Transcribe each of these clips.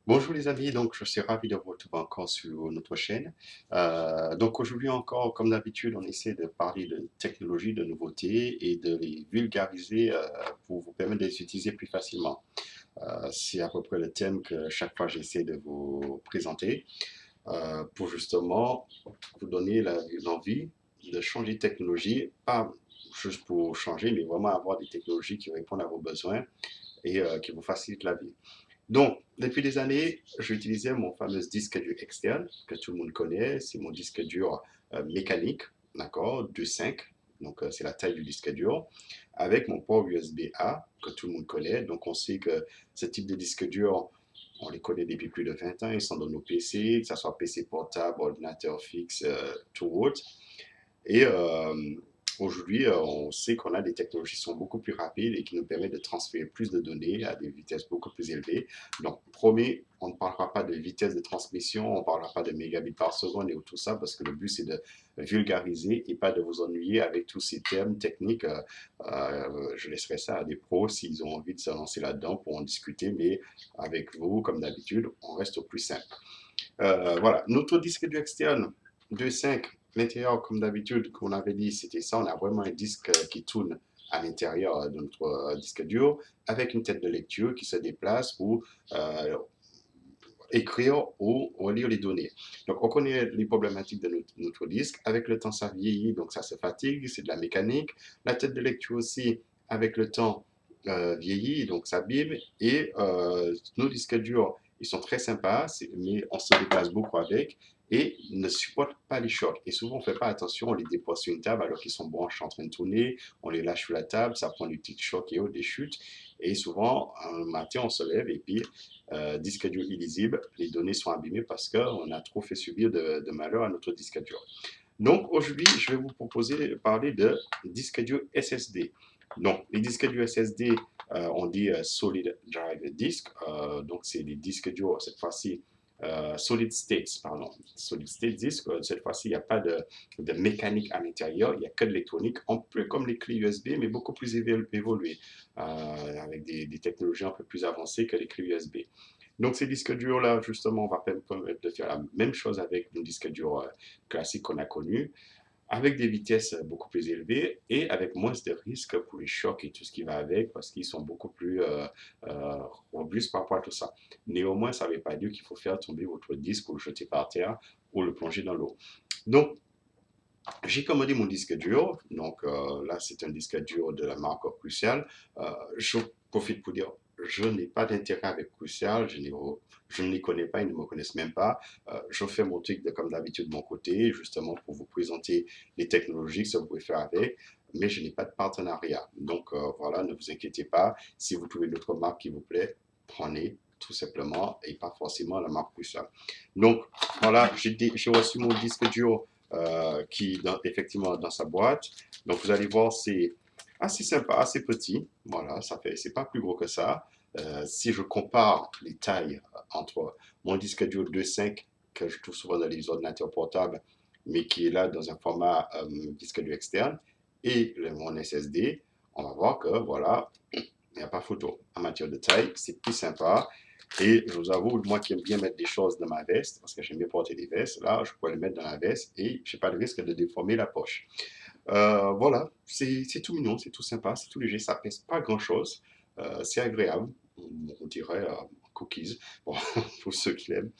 Bonjour les amis, donc je suis ravi de vous retrouver encore sur notre chaîne. Donc aujourd'hui encore, comme d'habitude, on essaie de parler de technologie, de nouveautés et de les vulgariser pour vous permettre de les utiliser plus facilement. C'est à peu près le thème que chaque fois j'essaie de vous présenter pour justement vous donner l'envie de changer de technologie, pas juste pour changer, mais vraiment avoir des technologies qui répondent à vos besoins et qui vous facilitent la vie. Donc, depuis des années, j'utilisais mon fameux disque dur externe que tout le monde connaît. C'est mon disque dur mécanique, d'accord, 2.5. Donc, c'est la taille du disque dur, avec mon port USB-A que tout le monde connaît. Donc, on sait que ce type de disque dur, on les connaît depuis plus de 20 ans. Ils sont dans nos PC, que ce soit PC portable, ordinateur fixe, tout autre. Et aujourd'hui, on sait qu'on a des technologies qui sont beaucoup plus rapides et qui nous permettent de transférer plus de données à des vitesses beaucoup plus élevées. Donc, promis, on ne parlera pas de vitesse de transmission, on ne parlera pas de mégabits par seconde et tout ça, parce que le but, c'est de vulgariser et pas de vous ennuyer avec tous ces termes techniques. Je laisserai ça à des pros s'ils ont envie de se lancer là-dedans pour en discuter, mais avec vous, comme d'habitude, on reste au plus simple. Voilà, notre disque dur externe 2.5, l'intérieur, comme d'habitude, qu'on avait dit, c'était ça. On a vraiment un disque qui tourne à l'intérieur de notre disque dur avec une tête de lecture qui se déplace pour euh, écrire ou relire les données. Donc, on connaît les problématiques de notre disque. Avec le temps, ça vieillit, donc ça se fatigue, c'est de la mécanique. La tête de lecture aussi, avec le temps, vieillit, donc ça s'abîme. Et nos disques durs, ils sont très sympas, mais on se déplace beaucoup avec et ne supportent pas les chocs. Et souvent, on ne fait pas attention, on les dépose sur une table alors qu'ils sont branchés en train de tourner, on les lâche sur la table, ça prend des petits chocs et autres, des chutes. Et souvent, un matin, on se lève et puis disque dur illisible, les données sont abîmées parce qu'on a trop fait subir de malheur à notre disque dur. Donc aujourd'hui, je vais vous proposer de parler de disque dur SSD. Donc les disques durs SSD, on dit Solid Drive Disk, donc c'est des disques durs cette fois-ci solid states, pardon, solid state disk. Cette fois-ci, il n'y a pas de mécanique à l'intérieur, il n'y a que de l'électronique, un peu comme les clés USB, mais beaucoup plus évoluées, avec des technologies un peu plus avancées que les clés USB. Donc ces disques durs-là, justement, on va permettre de faire la même chose avec un disque dur classique qu'on a connu, avec des vitesses beaucoup plus élevées et avec moins de risques pour les chocs et tout ce qui va avec, parce qu'ils sont beaucoup plus robustes par rapport à tout ça. Néanmoins, ça ne veut pas dire qu'il faut faire tomber votre disque ou le jeter par terre ou le plonger dans l'eau. Donc, j'ai commandé mon disque dur. Donc là, c'est un disque dur de la marque Crucial. Je profite pour dire, je n'ai pas d'intérêt avec Crucial. Je ne les connais pas, ils ne me connaissent même pas. Je fais mon truc comme d'habitude de mon côté, justement pour vous présenter les technologies que vous pouvez faire avec. Mais je n'ai pas de partenariat. Donc voilà, ne vous inquiétez pas. Si vous trouvez d'autres marques qui vous plaît, prenez tout simplement et pas forcément la marque Crucial. Donc voilà, j'ai reçu mon disque dur effectivement dans sa boîte. Donc vous allez voir, c'est assez sympa, assez petit. Voilà, c'est pas plus gros que ça. Si je compare les tailles entre mon disque dur 2.5 que je trouve souvent dans les ordinateurs portables, mais qui est là dans un format disque dur externe, et mon SSD, on va voir que voilà, il n'y a pas photo. En matière de taille, c'est plus sympa. Et je vous avoue, moi qui aime bien mettre des choses dans ma veste, parce que j'aime bien porter des vestes, là, je pourrais les mettre dans la veste et je n'ai pas de risque de déformer la poche. Voilà, c'est tout mignon, c'est tout sympa, c'est tout léger, ça pèse pas grand-chose, c'est agréable, on dirait cookies, bon, pour ceux qui l'aiment.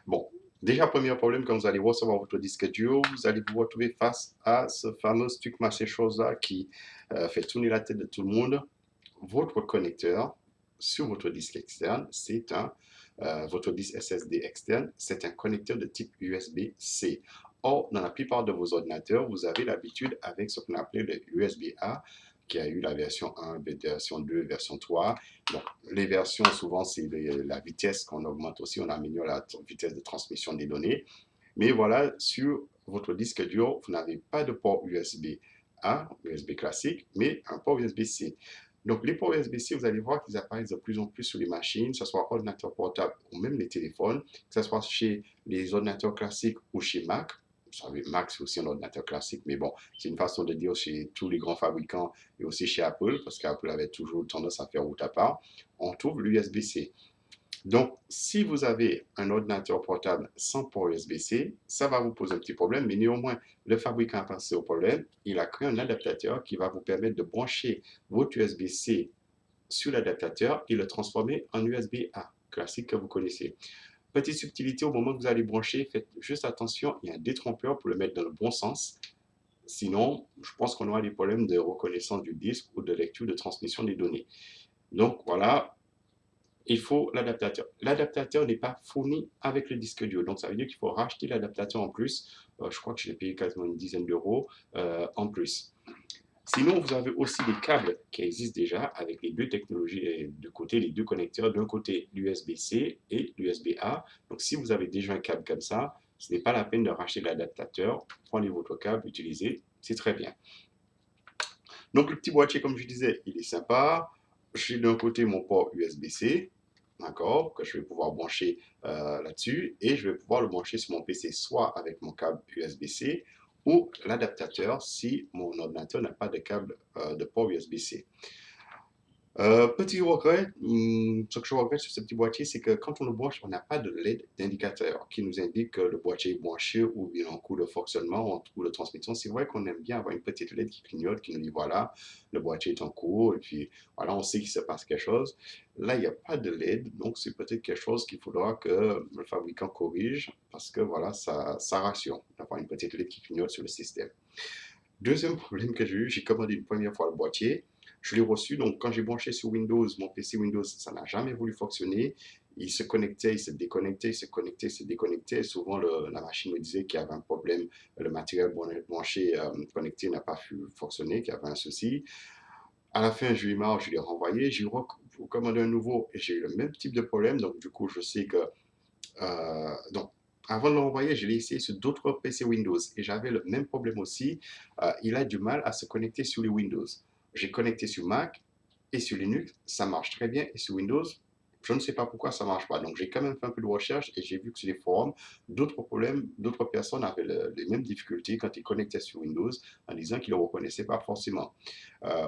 Bon, déjà, premier problème, quand vous allez recevoir votre disque dur, vous allez vous retrouver face à ce fameux truc, machin chose-là qui fait tourner la tête de tout le monde. Votre connecteur sur votre disque externe, votre disque SSD externe, c'est un connecteur de type USB-C. Or, dans la plupart de vos ordinateurs, vous avez l'habitude avec ce qu'on appelle le USB-A, qui a eu la version 1, version 2, version 3. Donc, les versions, souvent, c'est la vitesse qu'on augmente aussi, on améliore la vitesse de transmission des données. Mais voilà, sur votre disque dur, vous n'avez pas de port USB-A, USB classique, mais un port USB-C. Donc, les ports USB-C, vous allez voir qu'ils apparaissent de plus en plus sur les machines, que ce soit ordinateur portable ou même les téléphones, que ce soit chez les ordinateurs classiques ou chez Mac. Vous savez, Mac, c'est aussi un ordinateur classique, mais bon, c'est une façon de dire chez tous les grands fabricants et aussi chez Apple, parce qu'Apple avait toujours tendance à faire route à part. On trouve l'USB-C. Donc, si vous avez un ordinateur portable sans port USB-C, ça va vous poser un petit problème, mais néanmoins, le fabricant a pensé au problème. Il a créé un adaptateur qui va vous permettre de brancher votre USB-C sur l'adaptateur et le transformer en USB-A, classique que vous connaissez. Petite subtilité, au moment que vous allez brancher, faites juste attention, il y a un détrompeur pour le mettre dans le bon sens. Sinon, je pense qu'on aura des problèmes de reconnaissance du disque ou de lecture de transmission des données. Donc voilà, il faut l'adaptateur. L'adaptateur n'est pas fourni avec le disque dur. Donc ça veut dire qu'il faut racheter l'adaptateur en plus. Je crois que je l'ai payé quasiment une dizaine d'euros en plus. Sinon, vous avez aussi des câbles qui existent déjà avec les deux technologies de côté, les deux connecteurs. D'un côté, l'USB-C et l'USB-A. Donc si vous avez déjà un câble comme ça, ce n'est pas la peine de racheter l'adaptateur. Prenez votre câble, utilisez, c'est très bien. Donc le petit boîtier, comme je disais, il est sympa. J'ai d'un côté mon port USB-C, d'accord, que je vais pouvoir brancher là-dessus, et je vais pouvoir le brancher sur mon PC soit avec mon câble USB-C ou l'adaptateur si mon ordinateur n'a pas de câble de port USB-C. Petit regret, ce que je regrette sur ce petit boîtier, c'est que quand on le branche, on n'a pas de LED d'indicateur qui nous indique que le boîtier est branché ou bien en cours de fonctionnement ou de transmission. C'est vrai qu'on aime bien avoir une petite LED qui clignote, qui nous dit voilà, le boîtier est en cours et puis voilà, on sait qu'il se passe quelque chose. Là, il n'y a pas de LED, donc c'est peut-être quelque chose qu'il faudra que le fabricant corrige parce que voilà, ça rassure d'avoir une petite LED qui clignote sur le système. Deuxième problème que j'ai eu, j'ai commandé une première fois le boîtier. Je l'ai reçu, donc quand j'ai branché sur Windows, mon PC Windows, ça n'a jamais voulu fonctionner. Il se connectait, il se déconnectait, il se connectait, il se déconnectait. Et souvent, la machine me disait qu'il y avait un problème, le matériel branché, connecté n'a pas pu fonctionner, qu'il y avait un souci. À la fin, j'ai eu marre, je l'ai renvoyé, j'ai recommandé un nouveau et j'ai eu le même type de problème. Donc, du coup, je sais que donc, avant de l'envoyer, je l'ai essayé sur d'autres PC Windows et j'avais le même problème aussi. Il a du mal à se connecter sur les Windows. J'ai connecté sur Mac et sur Linux, ça marche très bien. Et sur Windows, je ne sais pas pourquoi ça ne marche pas. Donc, j'ai quand même fait un peu de recherche et j'ai vu que sur les forums, d'autres problèmes, d'autres personnes avaient les mêmes difficultés quand ils connectaient sur Windows en disant qu'ils ne le reconnaissaient pas forcément.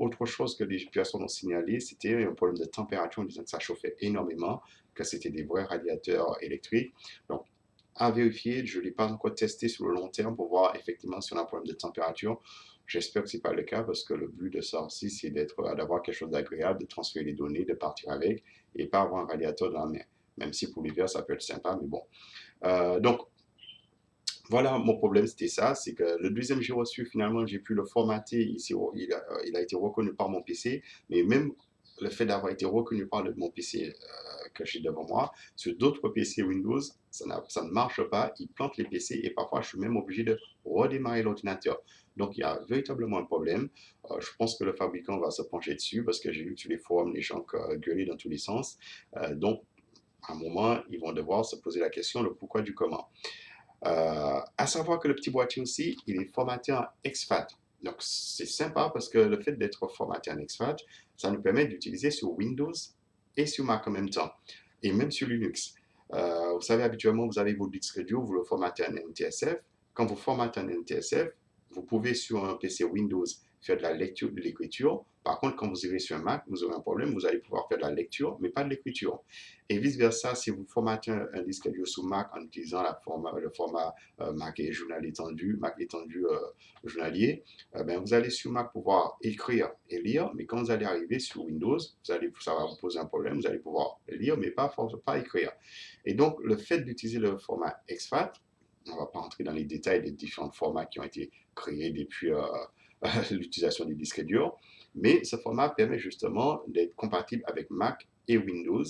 Autre chose que les personnes ont signalé, c'était un problème de température en disant que ça chauffait énormément, que c'était des vrais radiateurs électriques. Donc, à vérifier, je ne l'ai pas encore testé sur le long terme pour voir effectivement si on a un problème de température. J'espère que ce n'est pas le cas parce que le but de ça aussi, c'est d'avoir quelque chose d'agréable, de transférer les données, de partir avec et pas avoir un radiateur dans la main. Même si pour l'hiver, ça peut être sympa, mais bon. Donc, voilà, mon problème, c'était ça. C'est que le deuxième que j'ai reçu, finalement, j'ai pu le formater. Il a été reconnu par mon PC. Mais même le fait d'avoir été reconnu par mon PC que j'ai devant moi, sur d'autres PC Windows, ça ne marche pas. Il plante les PC et parfois, je suis même obligé de redémarrer l'ordinateur. Donc, il y a véritablement un problème. Je pense que le fabricant va se pencher dessus parce que j'ai vu que sur les forums, les gens gueulaient dans tous les sens. Donc, à un moment, ils vont devoir se poser la question, le pourquoi du comment. À savoir que le petit boîtier aussi, il est formaté en exFAT. Donc, c'est sympa parce que le fait d'être formaté en exFAT, ça nous permet d'utiliser sur Windows et sur Mac en même temps, et même sur Linux. Vous savez, habituellement, vous avez votre disque dur, vous le formatez en NTSF. Quand vous formatez en NTSF, vous pouvez sur un PC Windows faire de la lecture, de l'écriture. Par contre, quand vous irez sur un Mac, vous aurez un problème, vous allez pouvoir faire de la lecture, mais pas de l'écriture. Et vice-versa, si vous formatez un disque dur sous Mac en utilisant le format Mac et journal étendu, Mac étendu journalier, ben, vous allez sur Mac pouvoir écrire et lire, mais quand vous allez arriver sur Windows, ça va vous poser un problème, vous allez pouvoir lire, mais pas écrire. Et donc, le fait d'utiliser le format exFAT, on ne va pas entrer dans les détails des différents formats qui ont été créés depuis l'utilisation des disques durs, mais ce format permet justement d'être compatible avec Mac et Windows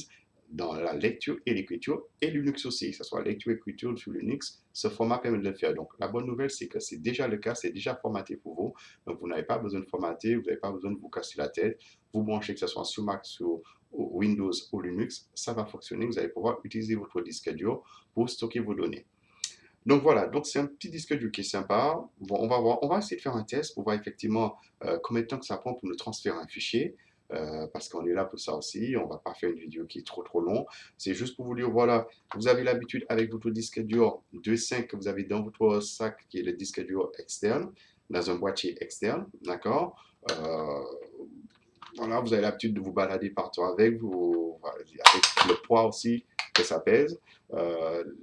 dans la lecture et l'écriture, et Linux aussi, que ce soit lecture et écriture sur Linux, ce format permet de le faire. Donc la bonne nouvelle, c'est que c'est déjà le cas, c'est déjà formaté pour vous. Donc vous n'avez pas besoin de formater, vous n'avez pas besoin de vous casser la tête. Vous branchez que ce soit sur Mac, sur Windows ou Linux, ça va fonctionner. Vous allez pouvoir utiliser votre disque dur pour stocker vos données. Donc voilà, donc c'est un petit disque dur qui est sympa. Bon, on va voir, on va essayer de faire un test pour voir effectivement combien de temps que ça prend pour nous transférer un fichier. Parce qu'on est là pour ça aussi, on va pas faire une vidéo qui est trop long. C'est juste pour vous dire, voilà, vous avez l'habitude avec votre disque dur 2.5 que vous avez dans votre sac, qui est le disque dur externe, dans un boîtier externe, d'accord. voilà, vous avez l'habitude de vous balader partout avec, avec le poids aussi que ça pèse,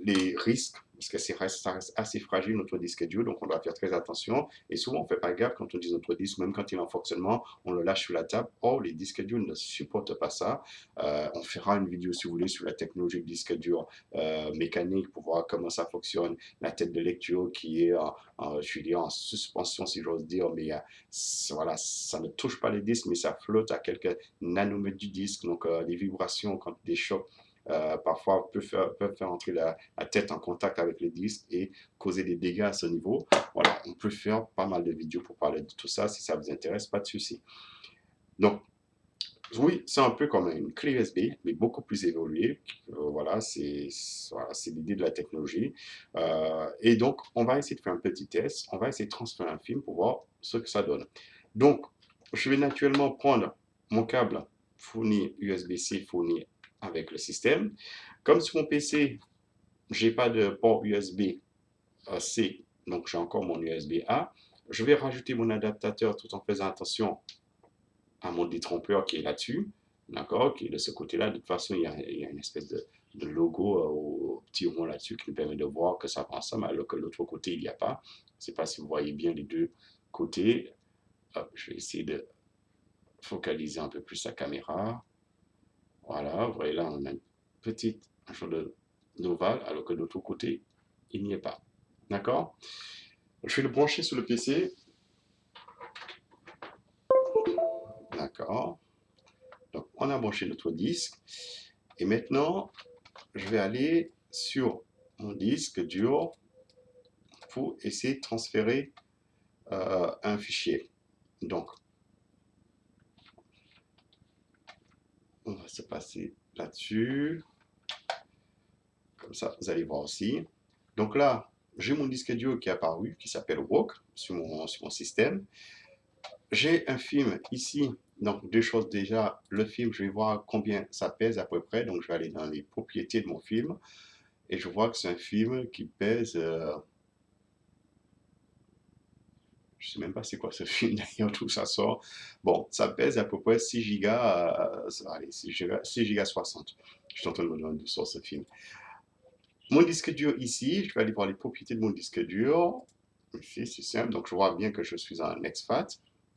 les risques, parce que ça reste assez fragile notre disque dur, donc on doit faire très attention. Et souvent, on ne fait pas gaffe quand on dit notre disque, même quand il est en fonctionnement, on le lâche sur la table. Or, les disques durs ne supportent pas ça. On fera une vidéo, si vous voulez, sur la technologie du disque dur mécanique pour voir comment ça fonctionne, la tête de lecture qui est je veux dire, en suspension, si j'ose dire, mais voilà, ça ne touche pas les disques, mais ça flotte à quelques nanomètres du disque. Donc, des vibrations, quand des chocs, parfois peuvent faire entrer la tête en contact avec les disques et causer des dégâts à ce niveau. Voilà, on peut faire pas mal de vidéos pour parler de tout ça. Si ça vous intéresse, pas de souci. Donc, oui, c'est un peu comme une clé USB, mais beaucoup plus évoluée. Voilà, voilà, c'est l'idée de la technologie. Et donc, on va essayer de faire un petit test. On va essayer de transférer un film pour voir ce que ça donne. Donc, je vais naturellement prendre mon câble fourni USB-C fourni avec le système. Comme sur mon PC, j'ai pas de port USB-C, donc j'ai encore mon USB-A. Je vais rajouter mon adaptateur tout en faisant attention à mon détrompeur qui est là-dessus, d'accord, qui est de ce côté-là. De toute façon, il y a une espèce de logo au petit rond là-dessus qui nous permet de voir que ça prend ça, mais alors que l'autre côté, il n'y a pas. Je ne sais pas si vous voyez bien les deux côtés. Hop, je vais essayer de focaliser un peu plus la caméra. Voilà, vous voyez là, on a une petite un genre d'ovale, alors que de l'autre côté, il n'y est pas. D'accord. Je vais le brancher sur le PC. D'accord. Donc, on a branché notre disque. Et maintenant, je vais aller sur mon disque dur pour essayer de transférer un fichier. Donc, on va se passer là-dessus. Comme ça, vous allez voir aussi. Donc là, j'ai mon disque dur qui est apparu, qui s'appelle Walk, sur mon système. J'ai un film ici. Donc, deux choses déjà. Le film, je vais voir combien ça pèse à peu près. Donc, je vais aller dans les propriétés de mon film. Et je vois que c'est un film qui pèse... je sais même pas c'est quoi ce film d'ailleurs, tout ça sort. Bon, ça pèse à peu près 6 gigas, allez, 6 gigas 60. Je suis en train de me demander d'où sort ce film. Mon disque dur ici, je vais aller voir les propriétés de mon disque dur. Ici, c'est simple, donc je vois bien que je suis en exFAT.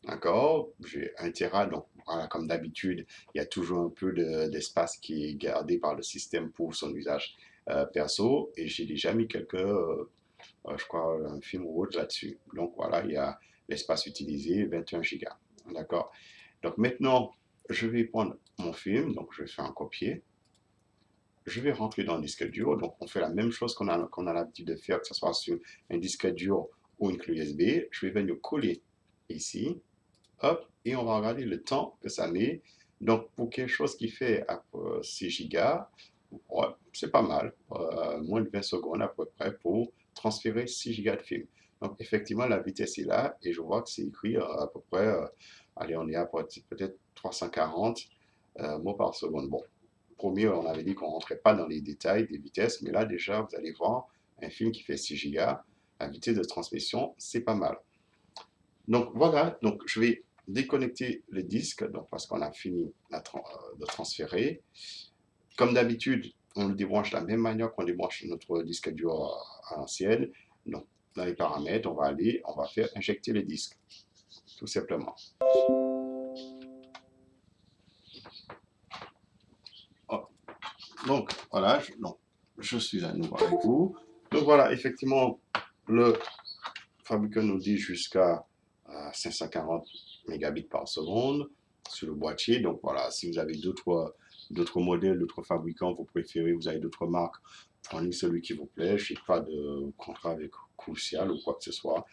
D'accord, j'ai 1 Tera, donc voilà, comme d'habitude, il y a toujours un peu d'espace qui est gardé par le système pour son usage perso, et j'ai déjà mis quelques je crois, un film ou autre là-dessus. Donc voilà, il y a l'espace utilisé, 21 gigas. D'accord. Donc maintenant, je vais prendre mon film, donc je vais faire un copier. Je vais rentrer dans le disque dur. Donc on fait la même chose qu'on a l'habitude de faire, que ce soit sur un disque dur ou une clé USB. Je vais venir coller ici. Hop, et on va regarder le temps que ça met. Donc pour quelque chose qui fait à 6 gigas, ouais, c'est pas mal. Moins de 20 secondes à peu près pour transférer 6 gigas de film. Donc, effectivement, la vitesse est là et je vois que c'est écrit à peu près, allez, on est à peut-être 340 mots par seconde. Bon, premier, on avait dit qu'on ne rentrait pas dans les détails des vitesses, mais là, déjà, vous allez voir un film qui fait 6 gigas, la vitesse de transmission, c'est pas mal. Donc, voilà, donc je vais déconnecter le disque donc, parce qu'on a fini de transférer. Comme d'habitude, on le débranche de la même manière qu'on débranche notre disque dur à l'ancienne. Donc, dans les paramètres, on va faire injecter le disque, tout simplement. Oh. Donc, voilà, je suis à nouveau avec vous. Donc, voilà, effectivement, le fabricant nous dit jusqu'à 540 mégabits par seconde sur le boîtier. Donc, voilà, si vous avez d'autres modèles, d'autres fabricants, vous préférez, vous avez d'autres marques, prenez celui qui vous plaît. Je n'ai pas de contrat avec Crucial ou quoi que ce soit.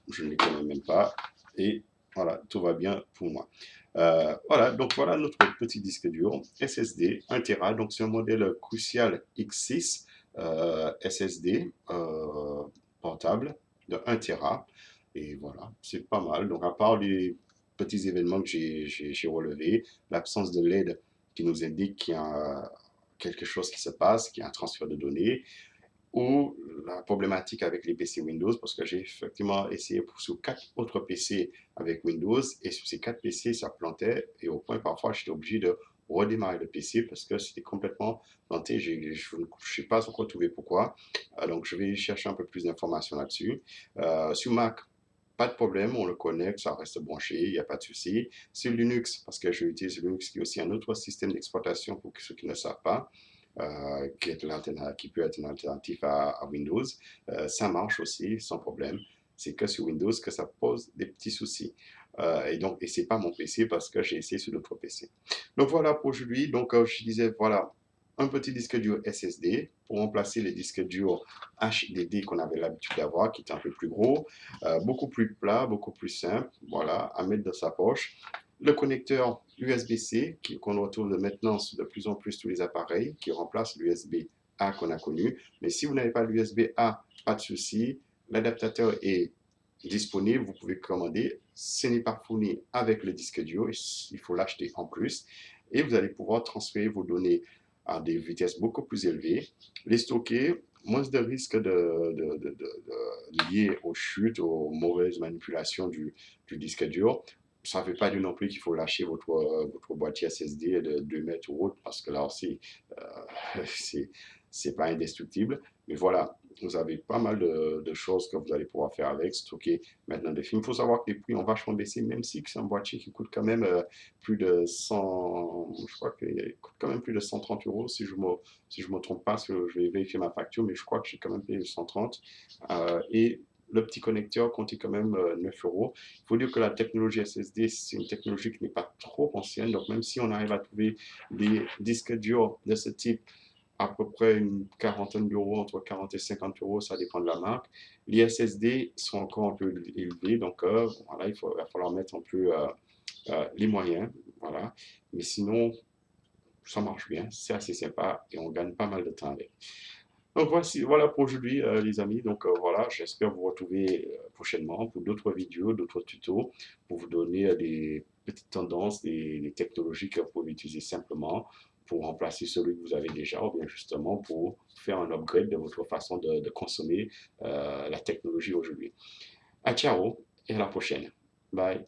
Je ne les connais même pas. Et voilà, tout va bien pour moi. Voilà, donc voilà notre petit disque dur SSD 1 Tera. Donc c'est un modèle Crucial X6 SSD portable de 1 Tera. Et voilà, c'est pas mal. Donc à part les petits événements que j'ai relevés, l'absence de LED qui nous indique qu'il y a quelque chose qui se passe, qu'il y a un transfert de données, ou la problématique avec les PC Windows, parce que j'ai effectivement essayé sur 4 autres PC avec Windows, et sur ces 4 PC, ça plantait, et au point parfois j'étais obligé de redémarrer le PC parce que c'était complètement planté. Je ne sais pas encore trouvé pourquoi. Donc je vais chercher un peu plus d'informations là-dessus. Sur Mac, pas de problème, on le connecte, ça reste branché, il n'y a pas de souci. Sur Linux, parce que je utilise Linux, qui est aussi un autre système d'exploitation pour ceux qui ne savent pas, qui peut être une alternative à Windows, ça marche aussi sans problème. C'est que sur Windows que ça pose des petits soucis. Et c'est pas mon PC parce que j'ai essayé sur d'autres PC. Donc voilà pour aujourd'hui. Donc je disais, voilà, un petit disque dur SSD pour remplacer les disques durs HDD qu'on avait l'habitude d'avoir, qui étaient un peu plus gros, beaucoup plus plat, beaucoup plus simple, voilà, à mettre dans sa poche. Le connecteur USB-C qu'on retrouve de maintenant sur de plus en plus tous les appareils, qui remplace l'USB-A qu'on a connu. Mais si vous n'avez pas l'USB-A, pas de souci, l'adaptateur est disponible, vous pouvez commander. Ce n'est pas fourni avec le disque dur, il faut l'acheter en plus. Et vous allez pouvoir transférer vos données à des vitesses beaucoup plus élevées, les stocker, moins de risques liés aux chutes, aux mauvaises manipulations du disque dur. Ça ne veut pas dire non plus qu'il faut lâcher votre boîtier SSD de 2 mètres ou autre, parce que là aussi, c'est pas indestructible. Mais voilà, vous avez pas mal de choses que vous allez pouvoir faire avec, stocker maintenant des films. Il faut savoir que les prix ont vachement baissé, même si c'est un boîtier qui coûte quand même plus de 100, je crois qu'il coûte quand même plus de 130 euros, si je me trompe pas, je vais vérifier ma facture, mais je crois que j'ai quand même payé 130. Et le petit connecteur comptait quand même 9 euros. Il faut dire que la technologie SSD, c'est une technologie qui n'est pas trop ancienne. Donc, même si on arrive à trouver des disques durs de ce type à peu près une quarantaine d'euros, entre 40 et 50 euros, ça dépend de la marque. Les SSD sont encore un peu élevés, donc voilà, va falloir mettre un peu les moyens. Voilà. Mais sinon, ça marche bien, c'est assez sympa et on gagne pas mal de temps avec. Donc voici, voilà pour aujourd'hui, les amis. Donc voilà, j'espère vous retrouver prochainement pour d'autres vidéos, d'autres tutos, pour vous donner des petites tendances, des technologies que vous pouvez utiliser simplement pour remplacer celui que vous avez déjà, ou bien justement pour faire un upgrade de votre façon de consommer la technologie aujourd'hui. À ciao et à la prochaine. Bye.